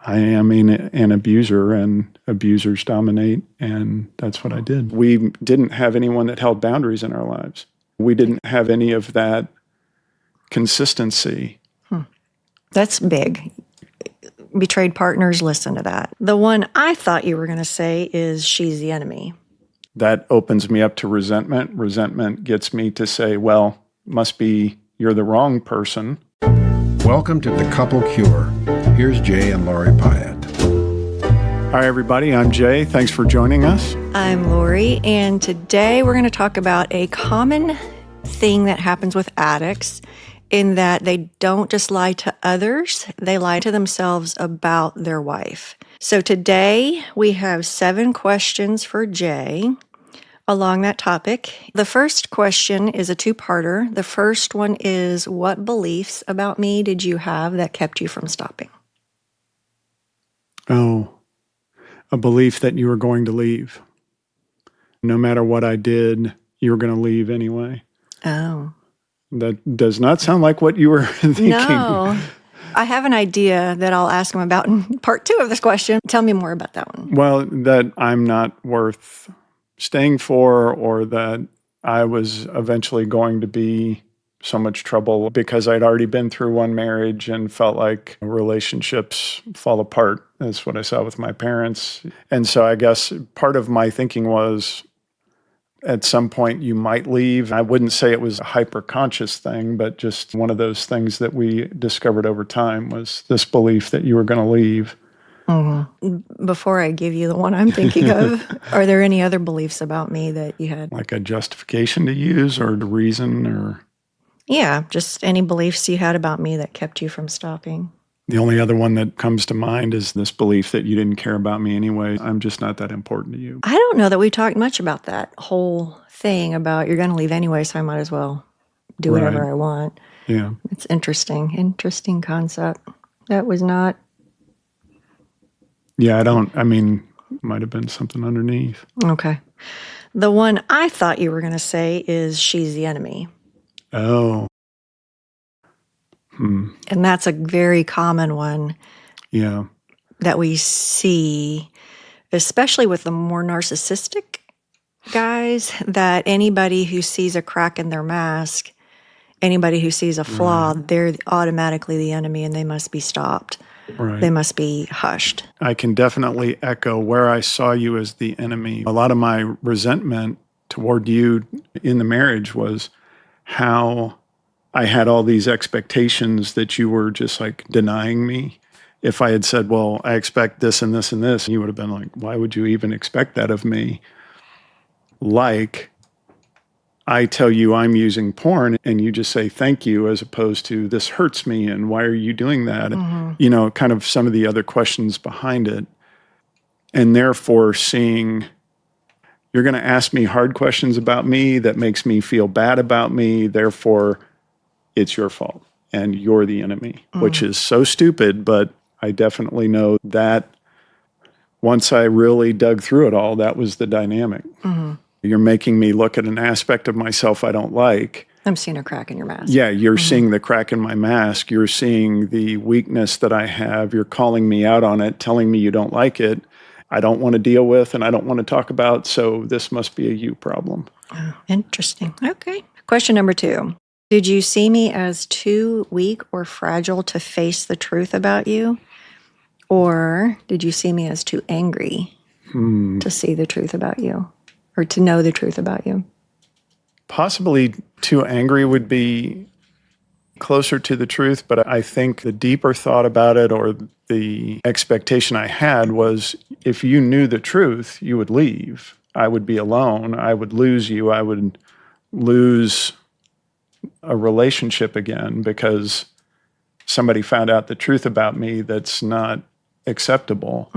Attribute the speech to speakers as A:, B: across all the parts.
A: I am an abuser, and abusers dominate, and that's what I did. We didn't have anyone that held boundaries in our lives. We didn't have any of that consistency.
B: That's big. Betrayed partners, listen to that. The one I thought you were going to say is she's the enemy.
A: That opens me up to resentment. Resentment gets me to say, well, must be you're the wrong person.
C: Welcome to The Couple Cure. Here's Jay and Lori Pyatt.
A: Hi, everybody. I'm Jay. Thanks for joining us.
B: I'm Lori, and today we're going to talk about a common thing that happens with addicts in that they don't just lie to others, they lie to themselves about their wife. So today we have 7 questions for Jay along that topic. The first question is a 2-parter. The first one is, what beliefs about me did you have that kept you from stopping?
A: Oh, a belief that you were going to leave. No matter what I did, you were going to leave anyway.
B: Oh.
A: That does not sound like what you were thinking.
B: No. I have an idea that I'll ask him about in part 2 of this question. Tell me more about that one.
A: Well, that I'm not worth staying for, or that I was eventually going to be so much trouble because I'd already been through one marriage and felt like relationships fall apart. That's what I saw with my parents. And so I guess part of my thinking was, at some point you might leave. I wouldn't say it was a hyper-conscious thing, but just one of those things that we discovered over time was this belief that you were going to leave.
B: Mm-hmm. Before I give you the one I'm thinking of, are there any other beliefs about me that you had?
A: Like a justification to use or the reason or?
B: Yeah, just any beliefs you had about me that kept you from stopping.
A: The only other one that comes to mind is this belief that you didn't care about me anyway. I'm just not that important to you.
B: I don't know that we talked much about that whole thing about you're going to leave anyway, so I might as well do whatever I want.
A: Yeah.
B: It's interesting concept. That was not.
A: Yeah, might have been something underneath.
B: Okay. The one I thought you were going to say is she's the enemy.
A: Oh.
B: And that's a very common one.
A: Yeah.
B: That we see, especially with the more narcissistic guys, that anybody who sees a crack in their mask, anybody who sees a flaw, they're automatically the enemy and they must be stopped.
A: Right.
B: They must be hushed.
A: I can definitely echo where I saw you as the enemy. A lot of my resentment toward you in the marriage was how I had all these expectations that you were just like denying me. If I had said, well, I expect this and this and this, you would have been like, why would you even expect that of me? Like, I tell you I'm using porn and you just say thank you, as opposed to this hurts me and why are you doing that? Mm-hmm. Kind of some of the other questions behind it. And therefore seeing you're going to ask me hard questions about me that makes me feel bad about me. Therefore, it's your fault and you're the enemy, which is so stupid. But I definitely know that once I really dug through it all, that was the dynamic. Mm-hmm. You're making me look at an aspect of myself I don't like.
B: I'm seeing a crack in your mask.
A: Yeah, you're seeing the crack in my mask. You're seeing the weakness that I have. You're calling me out on it, telling me you don't like it. I don't want to deal with and I don't want to talk about, so this must be a you problem.
B: Oh, interesting. Okay. Question number 2. Did you see me as too weak or fragile to face the truth about you? Or did you see me as too angry to see the truth about you or to know the truth about you?
A: Possibly too angry would be closer to the truth, but I think the deeper thought about it or the expectation I had was if you knew the truth, you would leave. I would be alone. I would lose you. I would lose a relationship again because somebody found out the truth about me that's not acceptable,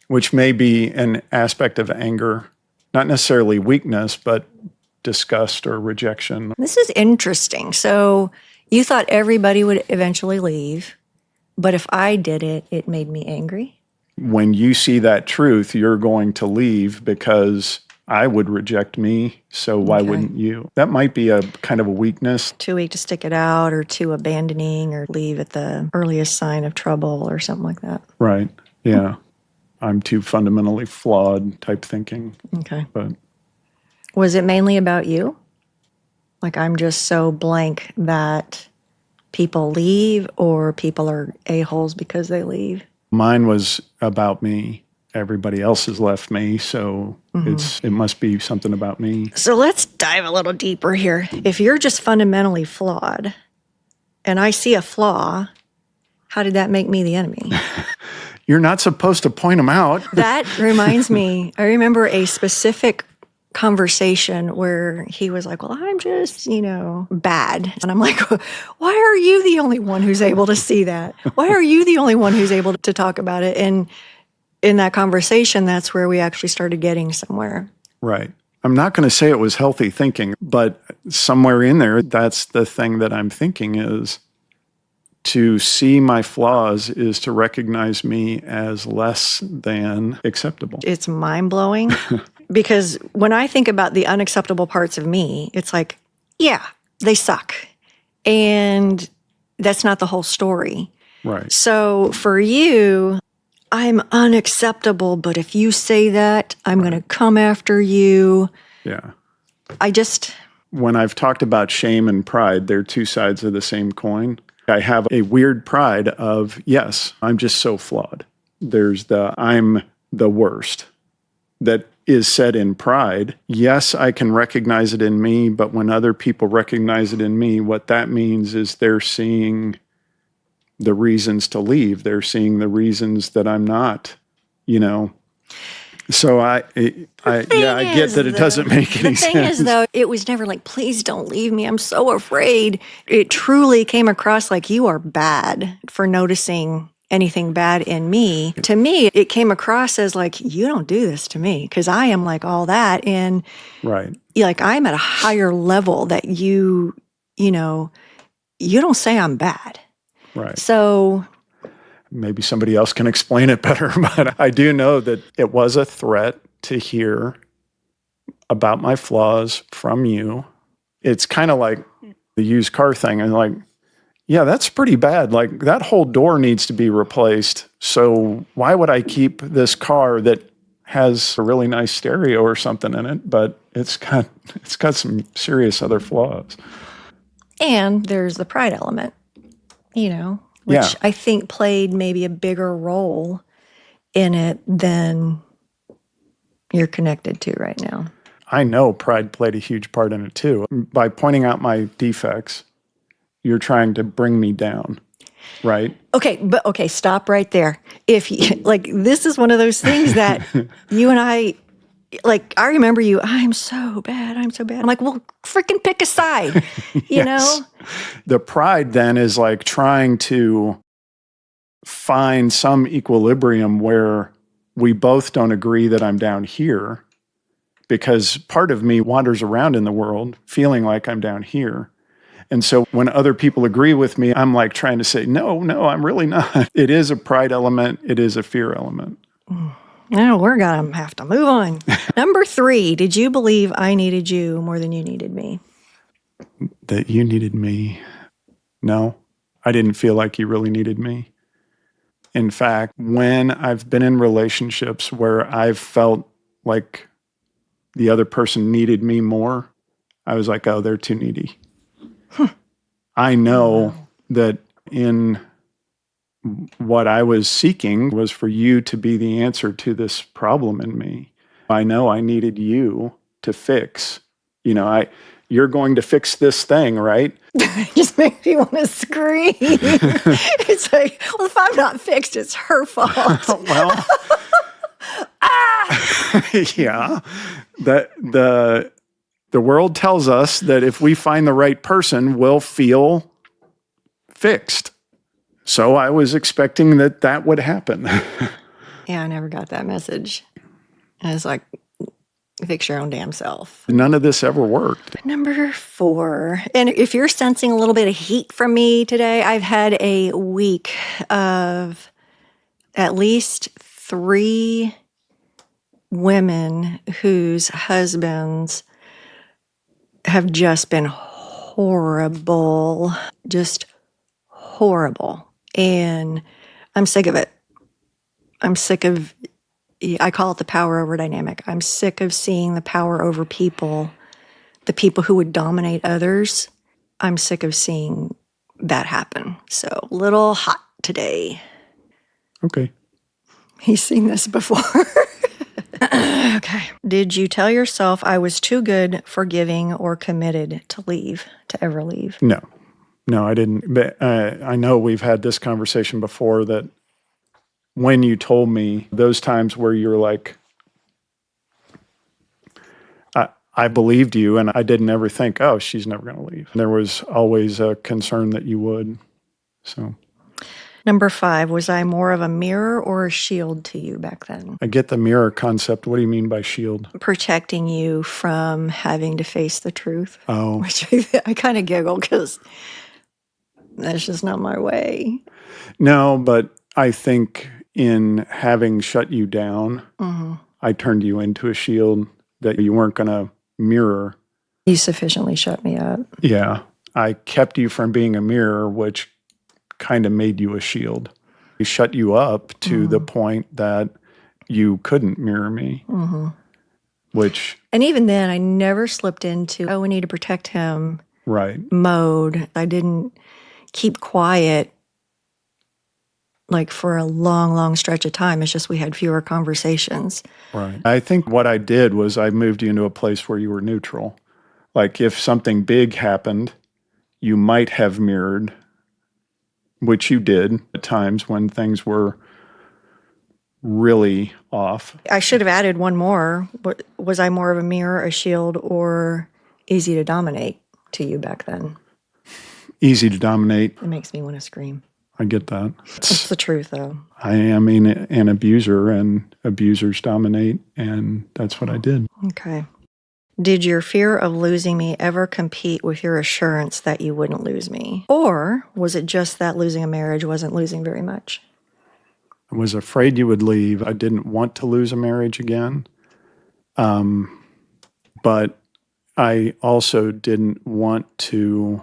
A: which may be an aspect of anger, not necessarily weakness, but disgust or rejection.
B: This is interesting. So you thought everybody would eventually leave, but if I did it, it made me angry?
A: When you see that truth, you're going to leave because I would reject me, so why wouldn't you? That might be a kind of a weakness.
B: Too weak to stick it out or too abandoning or leave at the earliest sign of trouble or something like that.
A: Right. Yeah. I'm too fundamentally flawed type thinking.
B: Okay.
A: But
B: Was it mainly about you? Like, I'm just so blank that people leave, or people are a-holes because they leave?
A: mine was about me. Everybody else has left me, so it must be something about me.
B: So let's dive a little deeper here. If you're just fundamentally flawed and I see a flaw, how did that make me the enemy?
A: You're not supposed to point them out.
B: That reminds me, I remember a specific conversation where he was like, well, I'm just, bad. And I'm like, why are you the only one who's able to see that? Why are you the only one who's able to talk about it? And in that conversation, that's where we actually started getting somewhere.
A: Right. I'm not going to say it was healthy thinking, but somewhere in there, that's the thing that I'm thinking is to see my flaws is to recognize me as less than acceptable.
B: It's mind-blowing because when I think about the unacceptable parts of me, it's like, yeah, they suck. And that's not the whole story.
A: Right.
B: So for you, I'm unacceptable, but if you say that, I'm going to come after you.
A: Yeah.
B: When
A: I've talked about shame and pride, they're two sides of the same coin. I have a weird pride of, yes, I'm just so flawed. There's I'm the worst that is said in pride. Yes, I can recognize it in me, but when other people recognize it in me, what that means is they're seeing the reasons to leave. They're seeing the reasons that I'm not, So I get that it doesn't make any sense.
B: The thing is, though, it was never like, please don't leave me. I'm so afraid. It truly came across like you are bad for noticing anything bad in me. To me, it came across as like, you don't do this to me because I am like all that. And
A: right.
B: Like I'm at a higher level that you don't say I'm bad.
A: Right.
B: So
A: maybe somebody else can explain it better, but I do know that it was a threat to hear about my flaws from you. It's kind of like the used car thing. And like, yeah, that's pretty bad. Like that whole door needs to be replaced. So why would I keep this car that has a really nice stereo or something in it, but it's got some serious other flaws.
B: And there's the pride element, which I think played maybe a bigger role in it than you're connected to right now.
A: I know pride played a huge part in it too. By pointing out my defects, you're trying to bring me down, right?
B: Okay, stop right there. If you, this is one of those things that you and I remember you, I'm so bad. I'm like, well, freaking pick a side, you know?
A: The pride then is like trying to find some equilibrium where we both don't agree that I'm down here, because part of me wanders around in the world feeling like I'm down here. And so when other people agree with me, I'm like trying to say, no, I'm really not. It is a pride element. It is a fear element.
B: Now we're going to have to move on. Number 3, did you believe I needed you more than you needed me?
A: That you needed me? No, I didn't feel like you really needed me. In fact, when I've been in relationships where I've felt like the other person needed me more, I was like, oh, they're too needy. I know that in what I was seeking was for you to be the answer to this problem in me. I know I needed you to fix. You're going to fix this thing, right?
B: It just makes me want to scream. It's like, well, if I'm not fixed, it's her fault.
A: Well, yeah. The world tells us that if we find the right person, we'll feel fixed. So I was expecting that would happen.
B: Yeah, I never got that message. I was like, fix your own damn self.
A: None of this ever worked.
B: Number 4. And if you're sensing a little bit of heat from me today, I've had a week of at least 3 women whose husbands have just been horrible, just horrible. And I'm sick of it. I'm sick of, I call it the power over dynamic. I'm sick of seeing the power over people, the people who would dominate others. I'm sick of seeing that happen. So, little hot today.
A: Okay.
B: He's seen this before. Okay. Did you tell yourself I was too good, forgiving, or committed to ever leave?
A: No. No, I didn't. But I know we've had this conversation before that when you told me those times where you're like, I believed you and I didn't ever think, oh, she's never going to leave. There was always a concern that you would. So
B: Number 5, was I more of a mirror or a shield to you back then?
A: I get the mirror concept. What do you mean by shield?
B: Protecting you from having to face the truth.
A: Oh,
B: Which I kind of giggle because that's just not my way.
A: no, but I think in having shut you down, I turned you into a shield that you weren't going to mirror.
B: You sufficiently shut me up.
A: Yeah. I kept you from being a mirror, which kind of made you a shield. We shut you up to the point that you couldn't mirror me, which,
B: And even then, I never slipped into, oh, we need to protect him
A: right.
B: mode. I didn't keep quiet like for a long, long stretch of time. It's just we had fewer conversations.
A: Right. I think what I did was I moved you into a place where you were neutral. Like if something big happened, you might have mirrored, which you did at times when things were really off.
B: I should have added one more. Was I more of a mirror, a shield, or easy to dominate to you back then?
A: Easy to dominate.
B: It makes me want to scream.
A: I get that.
B: It's the truth, though.
A: I am an abuser, and abusers dominate, and that's what I did.
B: Okay. Did your fear of losing me ever compete with your assurance that you wouldn't lose me? Or was it just that losing a marriage wasn't losing very much?
A: I was afraid you would leave. I didn't want to lose a marriage again. But I also didn't want to,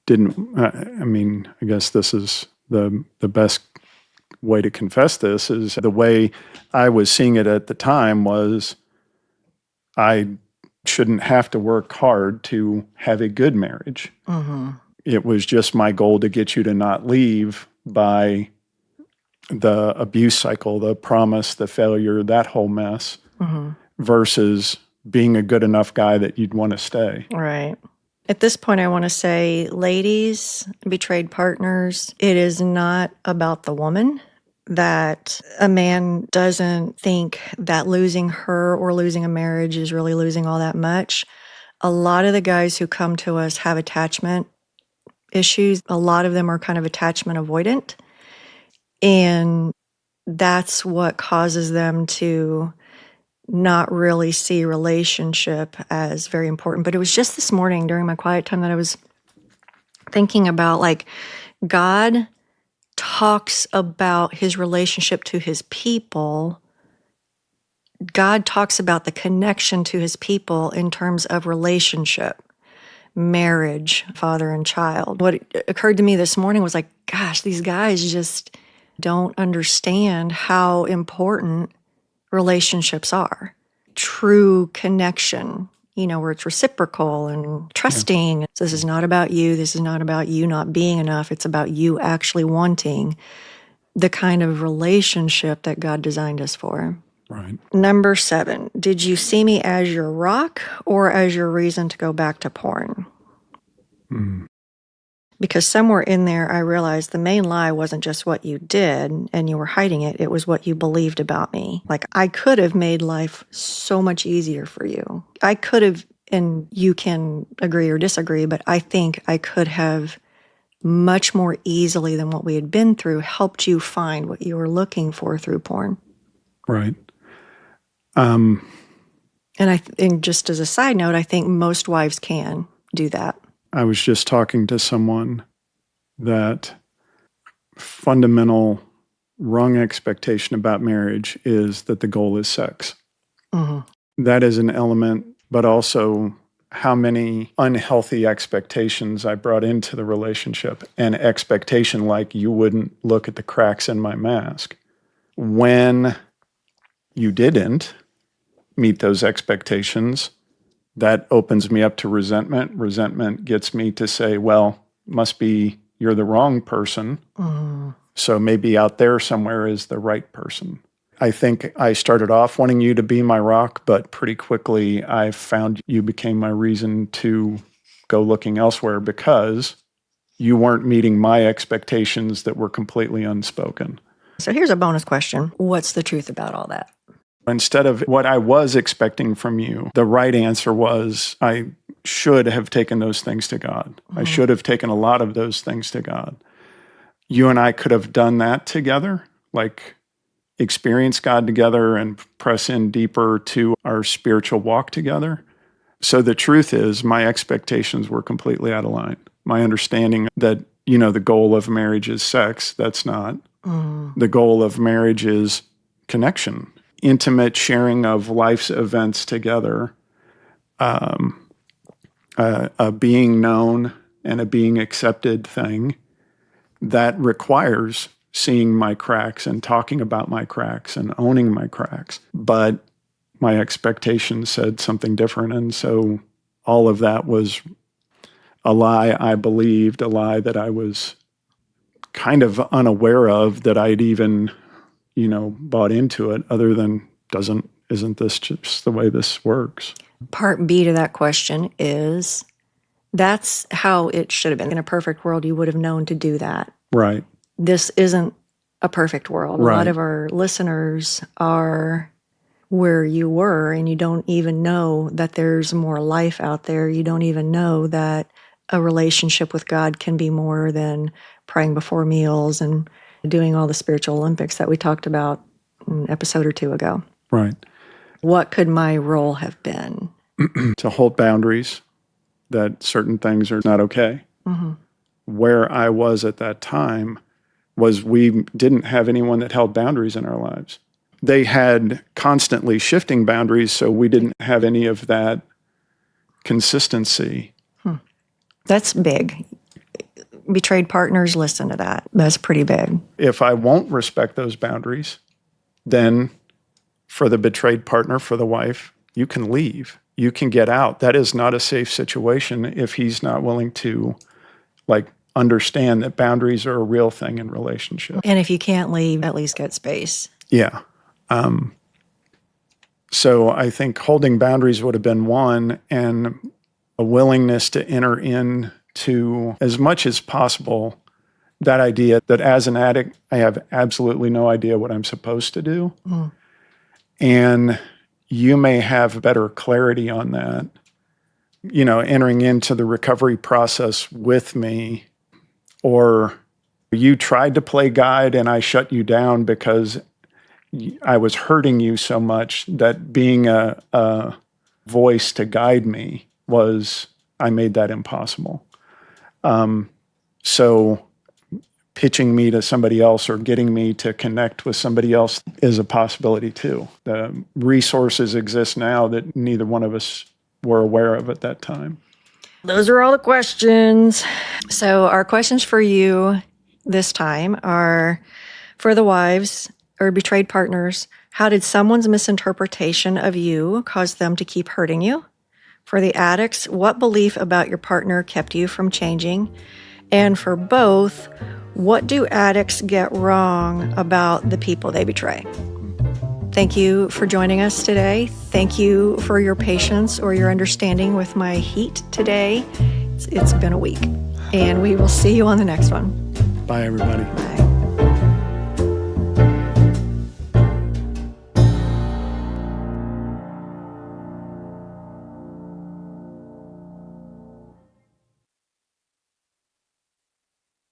A: I guess this is the best way to confess this is the way I was seeing it at the time was I shouldn't have to work hard to have a good marriage. It was just my goal to get you to not leave by the abuse cycle, the promise, the failure, that whole mess, versus being a good enough guy that you'd want to stay.
B: Right. At this point, I want to say, ladies, betrayed partners, it is not about the woman, that a man doesn't think that losing her or losing a marriage is really losing all that much. A lot of the guys who come to us have attachment issues. A lot of them are kind of attachment avoidant. And that's what causes them to not really see relationship as very important. But it was just this morning during my quiet time that I was thinking about, like, God talks about his relationship to his people. God talks about the connection to his people in terms of relationship, marriage, father and child. What occurred to me this morning was like, gosh, these guys just don't understand how important relationships are. True connection, where it's reciprocal and trusting. Yeah. This is not about you. This is not about you not being enough. It's about you actually wanting the kind of relationship that God designed us for.
A: Right.
B: Number 7, did you see me as your rock or as your reason to go back to porn? Because somewhere in there, I realized the main lie wasn't just what you did and you were hiding it. It was what you believed about me. Like, I could have made life so much easier for you. I could have, and you can agree or disagree, but I think I could have much more easily than what we had been through helped you find what you were looking for through porn.
A: Right.
B: And just as a side note, I think most wives can do that.
A: I was just talking to someone that fundamental wrong expectation about marriage is that the goal is sex. That is an element, but also how many unhealthy expectations I brought into the relationship, and expectation like you wouldn't look at the cracks in my mask. When you didn't meet those expectations, that opens me up to resentment. Resentment gets me to say, well, must be you're the wrong person. So maybe out there somewhere is the right person. I think I started off wanting you to be my rock, but pretty quickly I found you became my reason to go looking elsewhere because you weren't meeting my expectations that were completely unspoken.
B: So here's a bonus question. What's the truth about all that?
A: Instead of what I was expecting from you, the right answer was I should have taken those things to God. I should have taken a lot of those things to God. You and I could have done that together, like experience God together and press in deeper to our spiritual walk together. So the truth is my expectations were completely out of line. My understanding that, the goal of marriage is sex, that's not. The goal of marriage is connection, intimate sharing of life's events together, a being known and a being accepted thing that requires seeing my cracks and talking about my cracks and owning my cracks. But my expectations said something different. And so all of that was a lie I believed, a lie that I was kind of unaware of that I'd even, bought into it, other than isn't this just the way this works?
B: Part B to that question is that's how it should have been. In a perfect world, you would have known to do that.
A: Right.
B: This isn't a perfect world.
A: Right.
B: A lot of our listeners are where you were, and you don't even know that there's more life out there. You don't even know that a relationship with God can be more than praying before meals and doing all the spiritual Olympics that we talked about an episode or two ago.
A: Right.
B: What could my role have been?
A: To hold boundaries, that certain things are not okay. Where I was at that time was we didn't have anyone that held boundaries in our lives. They had constantly shifting boundaries, so we didn't have any of that consistency.
B: That's big. Betrayed partners, listen to that. That's pretty big.
A: If I won't respect those boundaries, then for the betrayed partner, for the wife, you can leave. You can get out. That is not a safe situation if he's not willing to, understand that boundaries are a real thing in relationship.
B: And if you can't leave, at least get space.
A: Yeah. So I think holding boundaries would have been one, and a willingness to enter into, as much as possible, that idea that as an addict, I have absolutely no idea what I'm supposed to do. And you may have better clarity on that, entering into the recovery process with me, or you tried to play guide and I shut you down because I was hurting you so much that being a voice to guide me I made that impossible. So pitching me to somebody else or getting me to connect with somebody else is a possibility too. The resources exist now that neither one of us were aware of at that time.
B: Those are all the questions. So our questions for you this time are, for the wives or betrayed partners, how did someone's misinterpretation of you cause them to keep hurting you? For the addicts, what belief about your partner kept you from changing? And for both, what do addicts get wrong about the people they betray? Thank you for joining us today. Thank you for your patience or your understanding with my heat today. It's been a week, and we will see you on the next one.
A: Bye, everybody.
B: Bye.